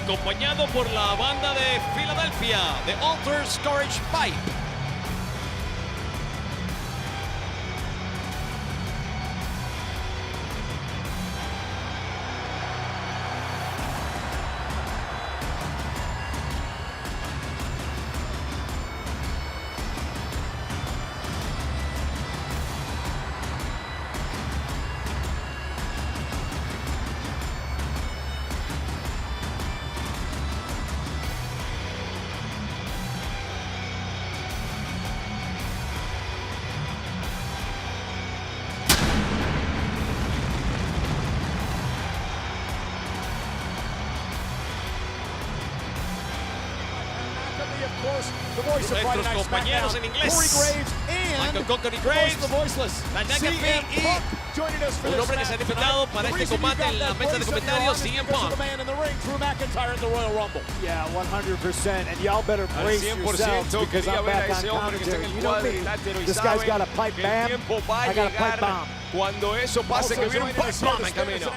acompañado por la banda de Filadelfia, The Altar Scourge Pipe. Nuestros compañeros en inglés, Michael Cotton Graves, Tanaka y un hombre que se ha enfrentado para este combate en la mesa de comentarios, CM Punk. Yeah, 100%, and y'all better brace yourselves because I'm back on commentary. You know me, this guy's got a pipe bam, I got a pipe bomb. Cuando eso pase, que viene un pipe bomb en camino.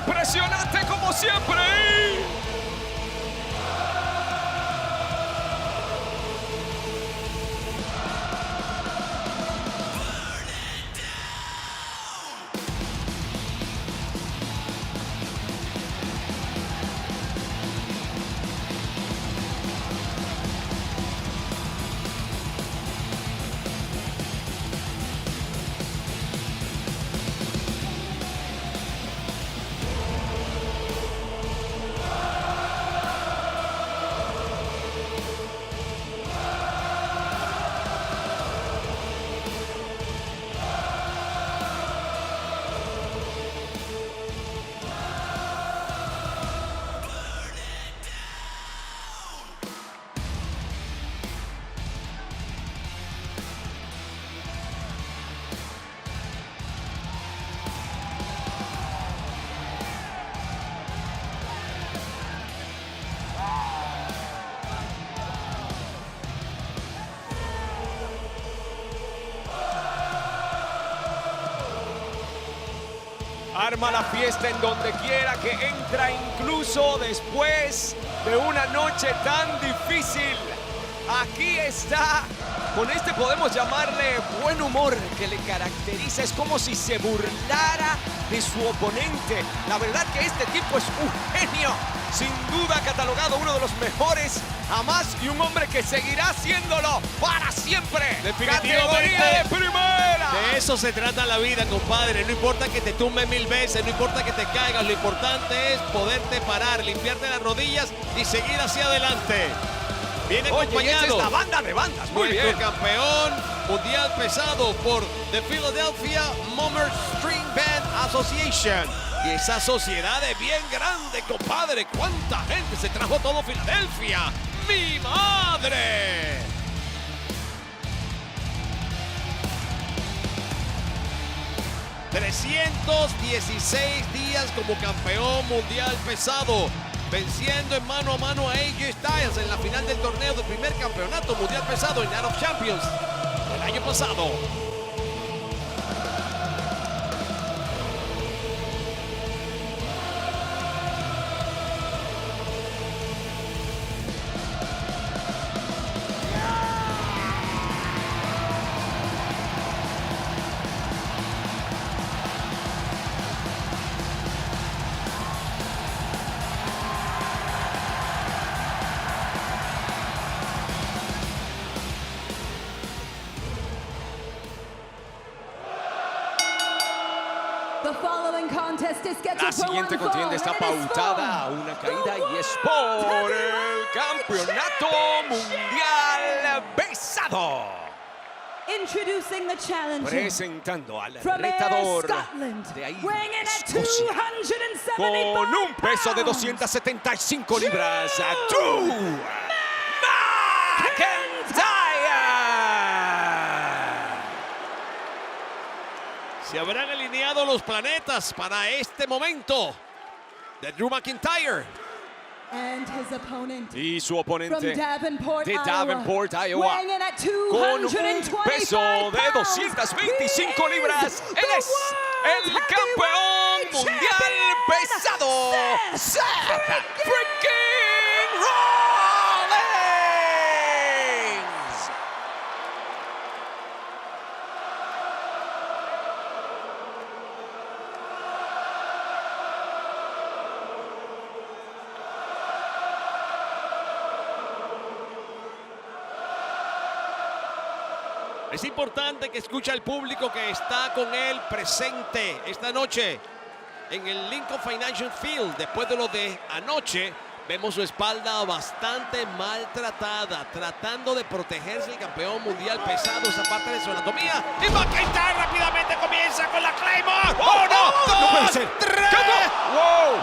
Impresionante como siempre. Arma la fiesta en donde quiera que entra, incluso después de una noche tan difícil. Aquí está, con este podemos llamarle buen humor que le caracteriza. Es como si se burlara de su oponente. La verdad que este tipo es un genio, sin duda catalogado uno de los mejores jamás y un hombre que seguirá haciéndolo para siempre. Categoría de primera. De eso se trata la vida, compadre. No importa que te tumbe 1000 veces, no importa que te caigas, lo importante es poderte parar, limpiarte las rodillas y seguir hacia adelante. Viene acompañado. Esta banda de bandas, muy nuestro bien. Campeón mundial pesado por The Philadelphia Mummer String Band Association. Y esa sociedad es bien grande, compadre. ¿Cuánta gente se trajo todo Filadelfia? ¡Mi madre! ...316 días como campeón mundial pesado... ...venciendo en mano a mano a AJ Styles... ...en la final del torneo del primer campeonato mundial pesado... ...en Night of Champions... ...el año pasado... La siguiente contienda está pautada a una caída y es por el Campeonato Mundial Pesado. Presentando al retador de ahí, Escocia, con un peso de 275 libras, Drew McIntyre. Se habrán alineado los planetas para este momento de Drew McIntyre. Y su oponente de Davenport, Iowa, con un peso de 225 libras. Él es el campeón mundial pesado, Seth freaking Rollins. Es importante que escuche al público que está con él presente esta noche en el Lincoln Financial Field. Después de lo de anoche, vemos su espalda bastante maltratada, tratando de protegerse el campeón mundial pesado, esa parte de su anatomía. Y McIntyre rápidamente comienza con la Claymore. ¡No puede ser! ¡Tres! ¡Wow!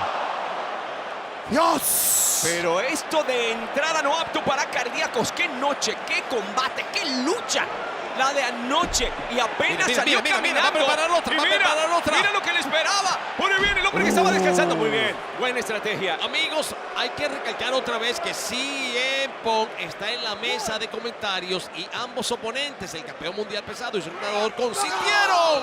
¡Dios! Pero esto de entrada no apto para cardíacos. ¡Qué noche! ¡Qué combate! ¡Qué lucha! La de anoche, y apenas salió caminando. Va a preparar otra, Mira lo que le esperaba. Por ahí viene el hombre que estaba descansando. Muy bien, buena estrategia. Amigos, hay que recalcar otra vez que CM Punk está en la mesa de comentarios y ambos oponentes, el campeón mundial pesado y su entrenador, consintieron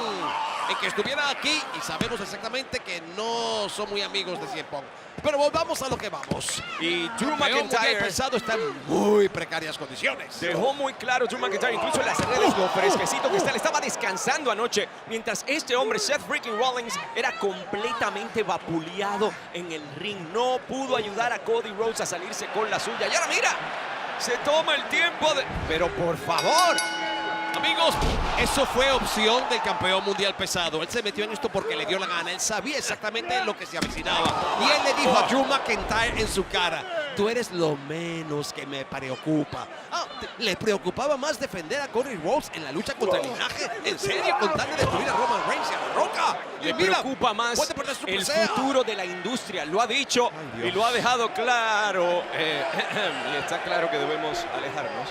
en que estuviera aquí, y sabemos exactamente que no son muy amigos de CM Punk. Pero volvamos a lo que vamos. Y Drew McIntyre pesado está en muy precarias condiciones. Dejó muy claro Drew McIntyre, incluso en las redes, lo fresquecito que está. Le estaba descansando anoche, mientras este hombre, Seth freaking Rollins, era completamente vapuleado en el ring. No pudo ayudar a Cody Rhodes a salirse con la suya. Y ahora mira, se toma el tiempo de... Pero por favor... Amigos, eso fue opción del campeón mundial pesado. Él se metió en esto porque le dio la gana. Él sabía exactamente lo que se avicinaba. Y él le dijo a Drew McIntyre en su cara: tú eres lo menos que me preocupa. Le preocupaba más defender a Cody Rhodes en la lucha contra el linaje. En serio, con tal de destruir a Roman Reigns y a La Roca. Le preocupa más el futuro de la industria. Lo ha dicho y lo ha dejado claro. Y está claro que debemos alejarnos.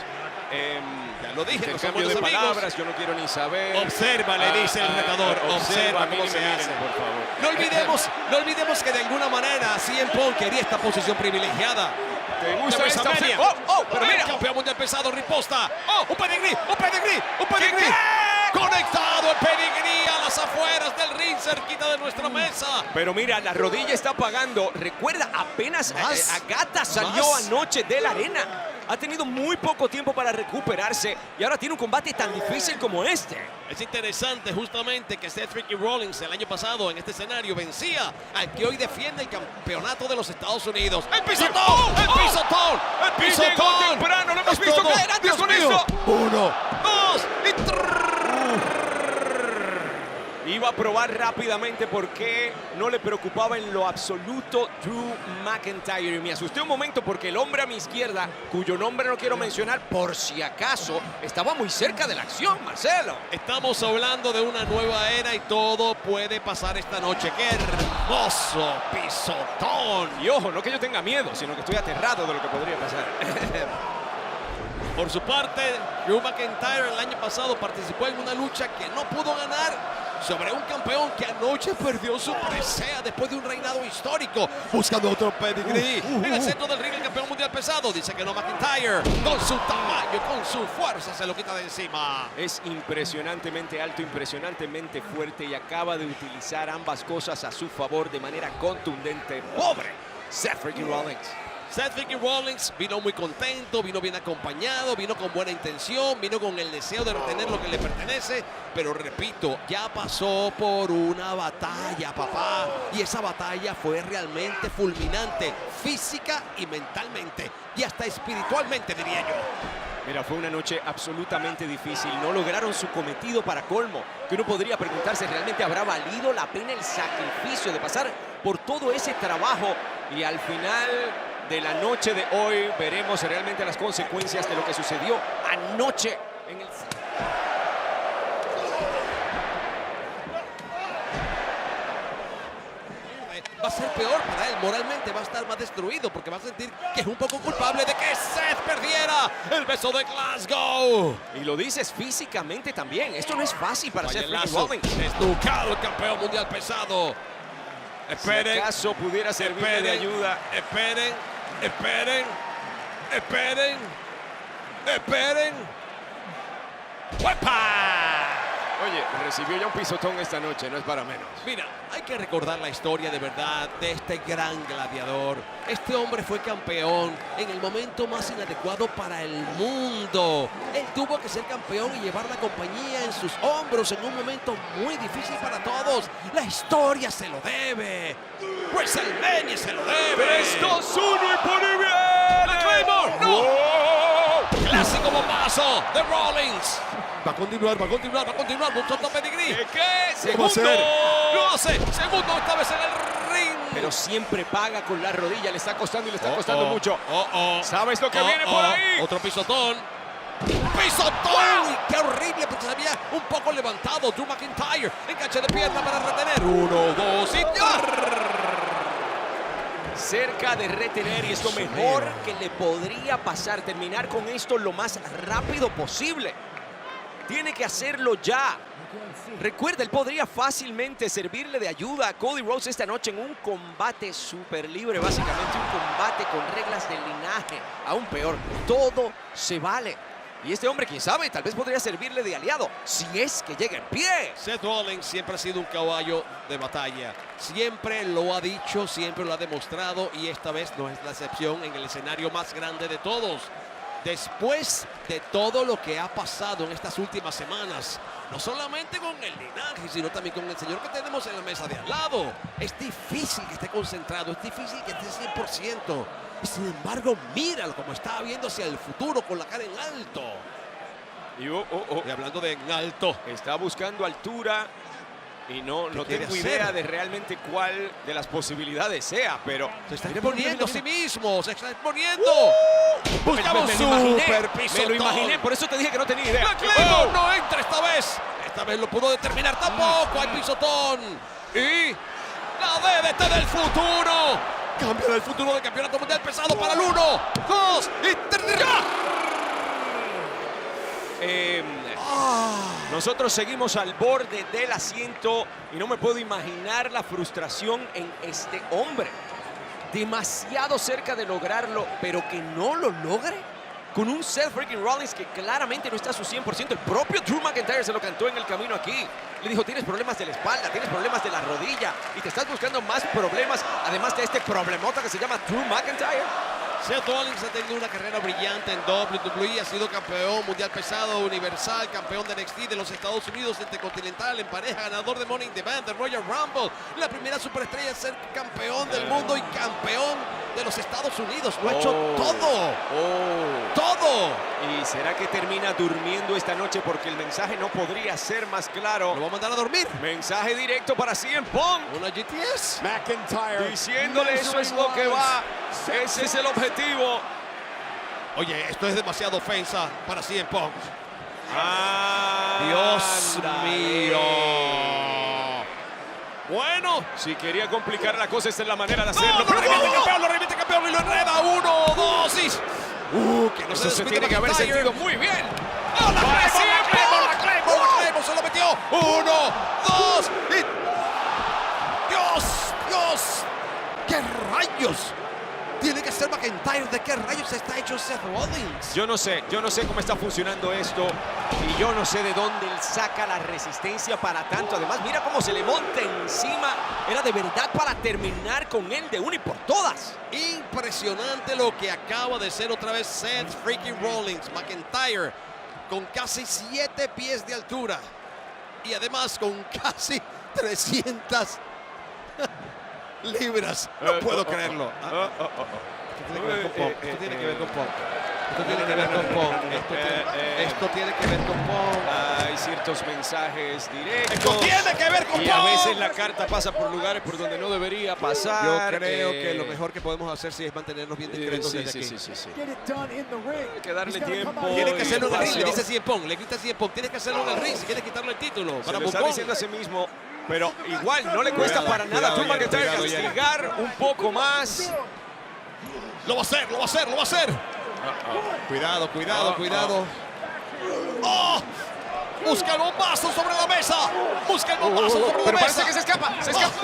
Ya lo dije, el cambio de palabras, yo no quiero ni saber. Observa, le dice el retador. Observa cómo se hace. Por favor. No olvidemos que de alguna manera CM Punk quería esta posición privilegiada. ¿Te gusta esta WrestleMania? Pero mira, el campeón mundial pesado riposta. Un pedigrí. Conectado el pedigrí a las afueras del ring, cerquita de nuestra mesa. Pero mira, la rodilla está pagando. Recuerda, apenas Agatha salió anoche de la arena. Ha tenido muy poco tiempo para recuperarse y ahora tiene un combate tan difícil como este. Es interesante justamente que Seth freaking Rollins el año pasado en este escenario vencía al que hoy defiende el campeonato de los Estados Unidos. ¡El pisotón! ¡El pisotón! ¡El pisotón! Temprano, lo hemos visto caer antes con esto. 1, 2 y 3. Iba a probar rápidamente porque no le preocupaba en lo absoluto Drew McIntyre. Y me asusté un momento porque el hombre a mi izquierda, cuyo nombre no quiero mencionar por si acaso, estaba muy cerca de la acción, Marcelo. Estamos hablando de una nueva era y todo puede pasar esta noche. ¡Qué hermoso pisotón! Y ojo, no que yo tenga miedo, sino que estoy aterrado de lo que podría pasar. Por su parte, Drew McIntyre el año pasado participó en una lucha que no pudo ganar sobre un campeón que anoche perdió su presea después de un reinado histórico, buscando otro pedigrí. En el centro del ring, el campeón mundial pesado dice que no. McIntyre, con su tamaño, con su fuerza, se lo quita de encima. Es impresionantemente alto, impresionantemente fuerte y acaba de utilizar ambas cosas a su favor de manera contundente. ¡Pobre Seth freaking Rollins! Seth freaking Rollins vino muy contento, vino bien acompañado, vino con buena intención, vino con el deseo de retener lo que le pertenece, pero repito, ya pasó por una batalla, papá, y esa batalla fue realmente fulminante, física y mentalmente, y hasta espiritualmente, diría yo. Mira, fue una noche absolutamente difícil. No lograron su cometido para colmo. Que uno podría preguntarse, ¿realmente habrá valido la pena el sacrificio de pasar por todo ese trabajo? Y al final de la noche de hoy veremos realmente las consecuencias de lo que sucedió anoche en el... Va a ser peor para él, moralmente va a estar más destruido porque va a sentir que es un poco culpable de que Seth perdiera el beso de Glasgow. Y lo dices físicamente también, esto no es fácil para Seth Rollins. Estucado el campeón mundial pesado. Esperen. Si acaso pudiera servir de ayuda. Esperen. ¡Huepa! Oye, recibió ya un pisotón esta noche, no es para menos. Mira, hay que recordar la historia de verdad de este gran gladiador. Este hombre fue campeón en el momento más inadecuado para el mundo. Él tuvo que ser campeón y llevar la compañía en sus hombros en un momento muy difícil para todos. La historia se lo debe. WrestleMania se lo debe. 3-2-1 y por ahí viene. ¡La Claymore! ¡No! ¡Oh! Clásico bombazo de Rollins. Va a continuar, buscando pedigrí. ¿Qué? Segundo. Lo hace, segundo esta vez en el ring. Pero siempre paga con la rodilla, le está costando y le está costando mucho. ¿Sabes lo que viene por ahí? Otro pisotón. ¡Pisotón! ¡Qué horrible! Porque se había un poco levantado. Drew McIntyre, enganche de pierna para retener. 1, 2 y... Cerca de retener, y es lo mejor que le podría pasar. Terminar con esto lo más rápido posible. Tiene que hacerlo ya. Recuerda, él podría fácilmente servirle de ayuda a Cody Rhodes esta noche en un combate súper libre, básicamente un combate con reglas de linaje. Aún peor, todo se vale. Y este hombre, quién sabe, tal vez podría servirle de aliado, si es que llega en pie. Seth Rollins siempre ha sido un caballo de batalla. Siempre lo ha dicho, siempre lo ha demostrado, y esta vez no es la excepción en el escenario más grande de todos. Después de todo lo que ha pasado en estas últimas semanas, no solamente con el linaje, sino también con el señor que tenemos en la mesa de al lado, es difícil que esté concentrado, es difícil que esté 100%. Y sin embargo, míralo como está viendo hacia el futuro con la cara en alto. Y hablando de en alto, está buscando altura. Y no tengo idea de realmente cuál de las posibilidades sea, pero... Se está exponiendo a sí mismo, se está exponiendo. Buscaba un super pisotón. Me lo imaginé, por eso te dije que no tenía idea. La Claymore no entra esta vez. Esta vez lo pudo determinar tampoco. Hay pisotón. Y la DDT del futuro. Cambio del futuro del campeonato mundial pesado para el 1, 2 y 3. Nosotros seguimos al borde del asiento y no me puedo imaginar la frustración en este hombre. Demasiado cerca de lograrlo, pero que no lo logre. Con un Seth freaking Rollins que claramente no está a su 100%. El propio Drew McIntyre se lo cantó en el camino aquí. Le dijo, tienes problemas de la espalda, tienes problemas de la rodilla y te estás buscando más problemas, además de este problemota que se llama Drew McIntyre. Seth Rollins ha tenido una carrera brillante en WWE, ha sido campeón mundial pesado universal, campeón de NXT de los Estados Unidos, intercontinental, en pareja, ganador de Money in the Bank, de Royal Rumble, la primera superestrella en ser campeón del mundo y campeón de los Estados Unidos. Lo ha hecho todo. Todo. ¿Y será que termina durmiendo esta noche? Porque el mensaje no podría ser más claro. Lo va a mandar a dormir. Mensaje directo para CM Punk. Una GTS. McIntyre. Diciéndole eso es lo que va. Ese es el objetivo. Oye, esto es demasiada ofensa para CM Punk. Dios mío. Bueno, si quería complicar la cosa, esta es la manera de hacerlo. Lo remite campeón y lo enreda. 1, 2 y... que no eso se tiene que haber sentido muy bien. La Claymore se lo metió. 1, 2 y... Dios. ¿Qué rayos tiene que ser McIntyre? ¿De qué rayos está hecho Seth Rollins? Yo no sé cómo está funcionando esto y yo no sé de dónde él saca la resistencia para tanto. Además, mira cómo se le monta encima. Era de verdad para terminar con él de una y por todas. Impresionante. impresionante lo que acaba de ser otra vez Seth freaking Rollins. McIntyre con casi 7 pies de altura y además con casi 300 libras. No puedo creerlo. Esto tiene que ver con Punk. Esto tiene que ver con Punk. Esto tiene que ver con Punk. Hay ciertos mensajes directos. Esto tiene que ver con Punk. Y a veces la carta pasa por lugares por donde no debería pasar. Yo creo que lo mejor que podemos hacer sí es mantenernos bien discretos desde aquí. Sí. Hay que darle tiempo. Tiene que hacerlo en el ring, le dice CM Punk. Le grita CM Punk. Tienes que hacerlo en el ring si quieres quitarle el título. Se lo está diciendo a sí mismo. Pero igual no le cuesta para nada a Drew McIntyre castigar un poco más. Lo va a hacer, lo va a hacer, lo va a hacer. Cuidado, cuidado, cuidado. ¡Oh! Busca el bombazo sobre la mesa. Busca el bombazo sobre la mesa. Pero parece que se escapa. Se escapa.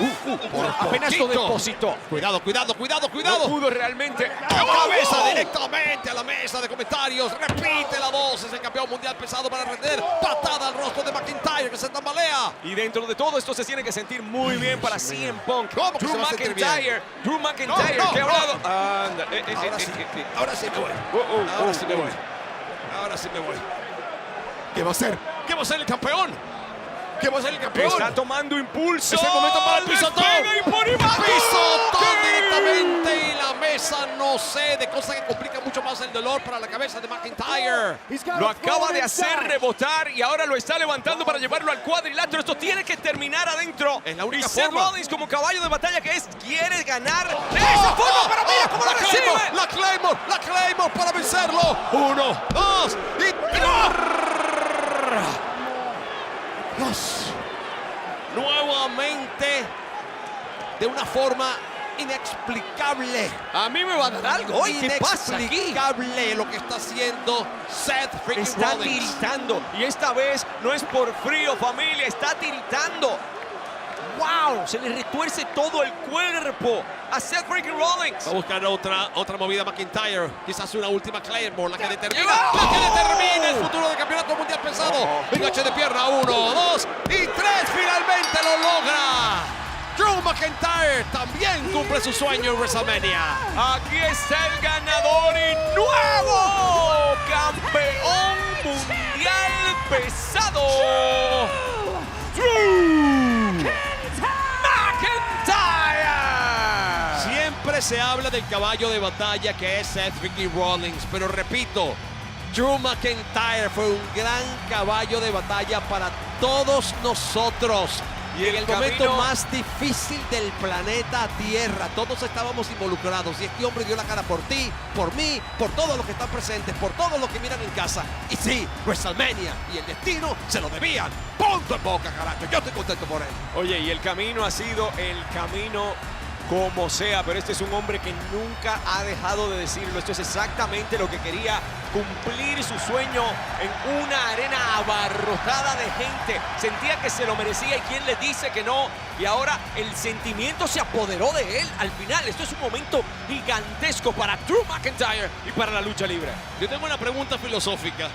Apenas lo depositó. Cuidado, cuidado, cuidado, cuidado. No pudo realmente. Cabeza directamente a la mesa de comentarios. Repite la voz. Es el campeón mundial pesado para render. Patada al rostro de McIntyre que se tambalea. Y dentro de todo esto se tiene que sentir muy bien para CM Punk. Drew McIntyre. Drew McIntyre que ha hablado. Ahora sí me voy. Ahora sí me voy. Ahora sí me voy. ¿Qué va a hacer? ¿Qué va a hacer el campeón? ¿Qué va a hacer el campeón? Está tomando impulso. Es el momento para el pisotón. Pisotón directamente y la mesa no cede, cosa que complica mucho más el dolor para la cabeza de McIntyre. Lo acaba de hacer rebotar y ahora lo está levantando para llevarlo al cuadrilátero. Esto tiene que terminar adentro. Es la única y Seth forma. Rollins como caballo de batalla que es, quiere ganar de esa forma. Pero mira cómo lo recibe. La Claymore para vencerlo. 1, 2 y 3. Nuevamente de una forma inexplicable. A mí me va a dar algo. ¿Qué pasa aquí? Inexplicable lo que está haciendo Seth freaking Está Rollins. tiritando y esta vez no es por frío, familia, está tiritando. ¡Wow! Se le retuerce todo el cuerpo a Seth freaking Rollins. Va a buscar otra movida McIntyre. Quizás una última Claymore, la que determina el futuro del campeonato mundial pesado. Enganche de pierna, 1, 2 y 3. Finalmente lo logra. Drew McIntyre también cumple su sueño en WrestleMania. Aquí está el ganador y nuevo campeón mundial pesado. Drew McIntyre. Siempre se habla del caballo de batalla que es Seth freaking Rollins, pero repito, Drew McIntyre fue un gran caballo de batalla para todos nosotros. Y en el momento más difícil del planeta Tierra, todos estábamos involucrados y este hombre dio la cara por ti, por mí, por todos los que están presentes, por todos los que miran en casa. Y sí, WrestleMania y el destino se lo debían. Punto en boca, carajo. Yo estoy contento por él. Oye, y el camino ha sido el camino como sea, pero este es un hombre que nunca ha dejado de decirlo. Esto es exactamente lo que quería, cumplir su sueño en una arena abarrotada de gente. Sentía que se lo merecía y quién le dice que no. Y ahora el sentimiento se apoderó de él al final. Esto es un momento gigantesco para Drew McIntyre y para la lucha libre. Yo tengo una pregunta filosófica,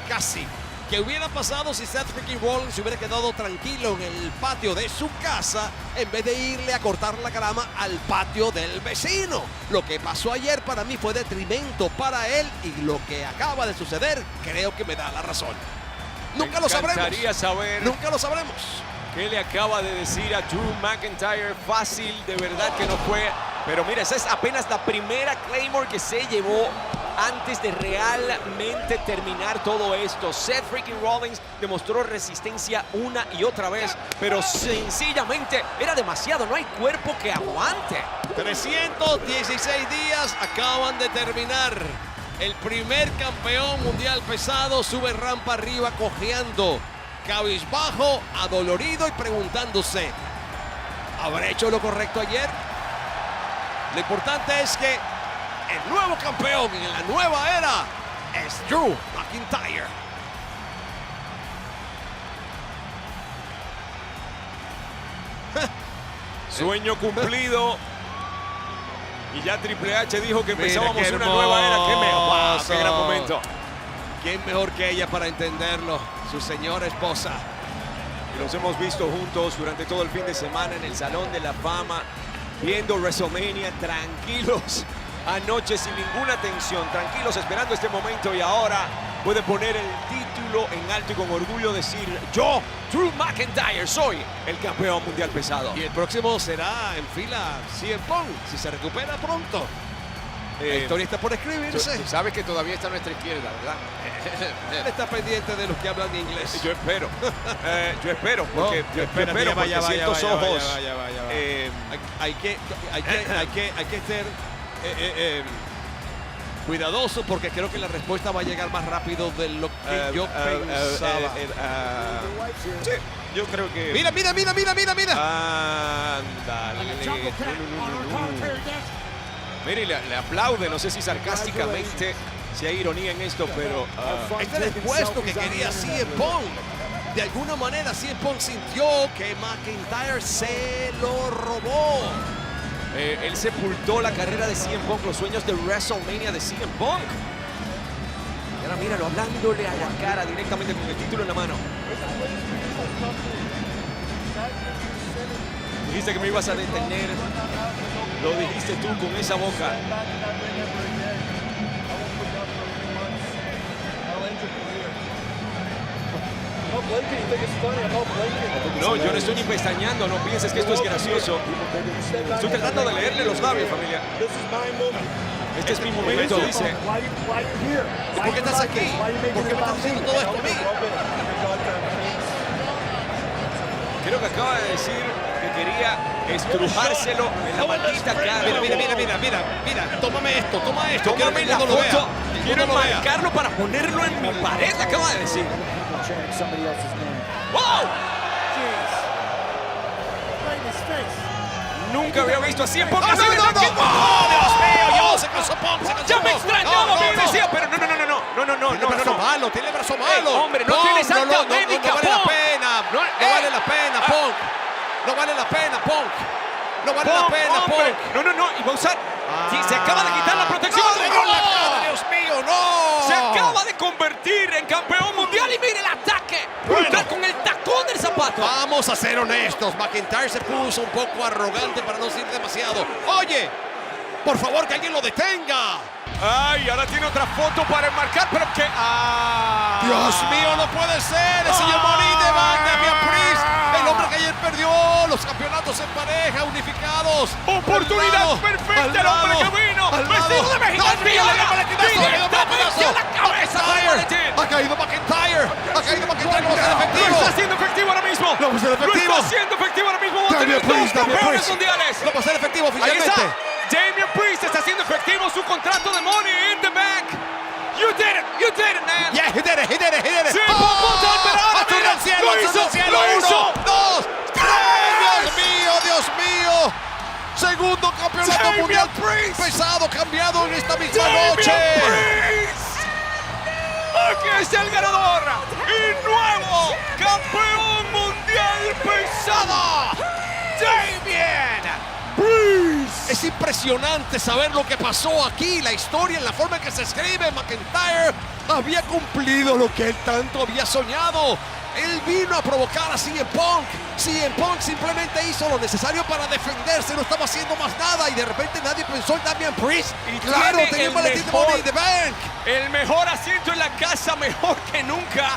casi. ¿Qué hubiera pasado si Seth freaking Rollins se hubiera quedado tranquilo en el patio de su casa en vez de irle a cortar la grama al patio del vecino? Lo que pasó ayer para mí fue detrimento para él y lo que acaba de suceder creo que me da la razón. Nunca lo sabremos. Me encantaría saber. Nunca lo sabremos. ¿Qué le acaba de decir a Drew McIntyre? Fácil, de verdad que no fue. Pero mira, esa es apenas la primera Claymore que se llevó antes de realmente terminar todo esto. Seth freaking Rollins demostró resistencia una y otra vez, pero sencillamente era demasiado. No hay cuerpo que aguante. 316 días acaban de terminar. El primer campeón mundial pesado sube rampa arriba cojeando, cabizbajo, adolorido y preguntándose, ¿habré hecho lo correcto ayer? Lo importante es que el nuevo campeón en la nueva era es Drew McIntyre. Sueño cumplido. Y ya Triple H dijo que empezábamos una nueva era. ¡Qué gran momento! ¿Quién mejor que ella para entenderlo? Su señora esposa. Y los hemos visto juntos durante todo el fin de semana en el Salón de la Fama, viendo WrestleMania tranquilos. anoche sin ninguna tensión, tranquilos esperando este momento y ahora puede poner el título en alto y con orgullo decir: yo, Drew McIntyre, soy el campeón mundial pesado. Y el próximo será en fila CM Punk, si se recupera pronto. La historia está por escribirse. Tú sabes que todavía está a nuestra izquierda, ¿verdad? Él está pendiente de los que hablan inglés. Yo espero. Yo espero, porque, vaya, siento ojos. Hay que ser cuidadoso, porque creo que la respuesta va a llegar más rápido de lo que yo pensaba. Sí, yo creo que... Mira. Ándale. Mire, le aplaude, no sé si sarcásticamente, si hay ironía en esto, pero... Este es el puesto que quería CM Punk. De alguna manera CM Punk sintió que McIntyre se lo robó. Él sepultó la carrera de CM Punk, los sueños de WrestleMania de CM Punk. Y ahora míralo, hablándole a la cara directamente con el título en la mano. Dijiste que me ibas a detener. Lo dijiste tú con esa boca. No, yo no estoy ni pestañeando, no pienses que esto es gracioso. Estoy tratando de leerle los labios, familia. Este es mi momento, dice. ¿Por qué estás aquí? ¿Por qué me estás diciendo todo esto a mí? Creo que acaba de decir que quería estrujárselo en la maldita cara. Mira, tómame esto, toma esto. Tómame la foto. Quiero marcarlo para ponerlo en mi pared, acaba de decir. ¡Wow! Nunca había visto así en Punk. ¡Oh, Dios mío! Se cansó Punk, Ya me extrañaba, me decía, pero no. Tiene brazo malo, tiene brazo malo. Hombre, no tienes alta médica, no vale la Punk. pena, no vale la pena, Punk. No vale la pena, Punk. No vale la pena, Punk. No, y va a usar. Sí, se acaba de quitar la protección. Dios mío, no. Se acaba de convertir en campeón mundial y mire el ataque. Brutal con el tacón del zapato. Vamos a ser honestos. McIntyre se puso un poco arrogante para no decir demasiado. Oye, por favor, que alguien lo detenga. Ay, ahora tiene otra foto para enmarcar, pero que... Dios mío, no puede ser. El señor Money de Damian Priest, el hombre que ayer perdió los campeonatos en pareja, unificados. Oportunidad perfecta, el hombre que vino vestido de mexicano. Directamente a la cabeza con el maletín. Ha caído McIntyre. No va a ser efectivo. Lo está haciendo efectivo ahora mismo. No va a ser efectivo. Lo está haciendo efectivo ahora mismo. Damian Priest. Campeones mundiales. No va a ser efectivo Ahí está. oficialmente. Damian Priest está haciendo efectivo su contrato de Money in the Bank. You did it, man. Yeah, he did it. Sí, pero al cielo. Lo hizo. 1, 2, 3. Dios mío. Segundo campeonato mundial pesado cambiado en esta misma noche. Aquí está el ganador y nuevo campeón mundial pesado, Damian Priest. Es impresionante saber lo que pasó aquí, la historia, en la forma en que se escribe. McIntyre había cumplido lo que él tanto había soñado. Él vino a provocar a CM Punk. CM Punk simplemente hizo lo necesario para defenderse, no estaba haciendo más nada y de repente nadie pensó en Damian Priest. Y claro, tenía un maletín de Money in the Bank. El mejor asiento en la casa, mejor que nunca,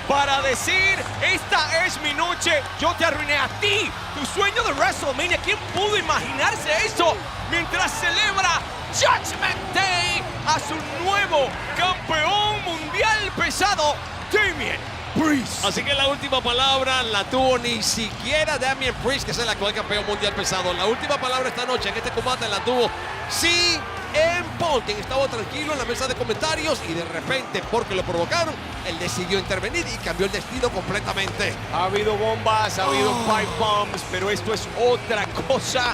para decir: esta es mi noche, yo te arruiné a ti, tu sueño de WrestleMania. ¿Quién pudo imaginarse eso? Mientras celebra Judgment Day a su nuevo campeón mundial pesado, Damian Priest. Así que la última palabra la tuvo ni siquiera Damian Priest, que es el actual campeón mundial pesado. La última palabra esta noche en este combate la tuvo CM Punk, quien estaba tranquilo en la mesa de comentarios y de repente, porque lo provocaron, él decidió intervenir y cambió el destino completamente. Ha habido bombas, ha habido pipe bombs, pero esto es otra cosa.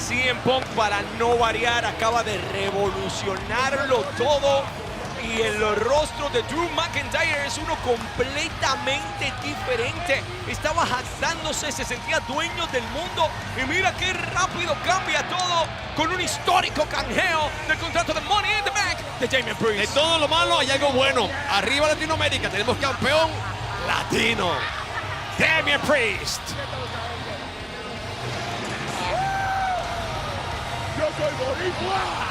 CM Punk, para no variar, acaba de revolucionarlo todo. Y el rostro de Drew McIntyre es uno completamente diferente. Estaba jactándose, se sentía dueño del mundo. Y mira qué rápido cambia todo con un histórico canjeo del contrato de Money in the Bank de Damian Priest. De todo lo malo hay algo bueno. Arriba Latinoamérica tenemos campeón latino, Damian Priest. Yo soy boricua.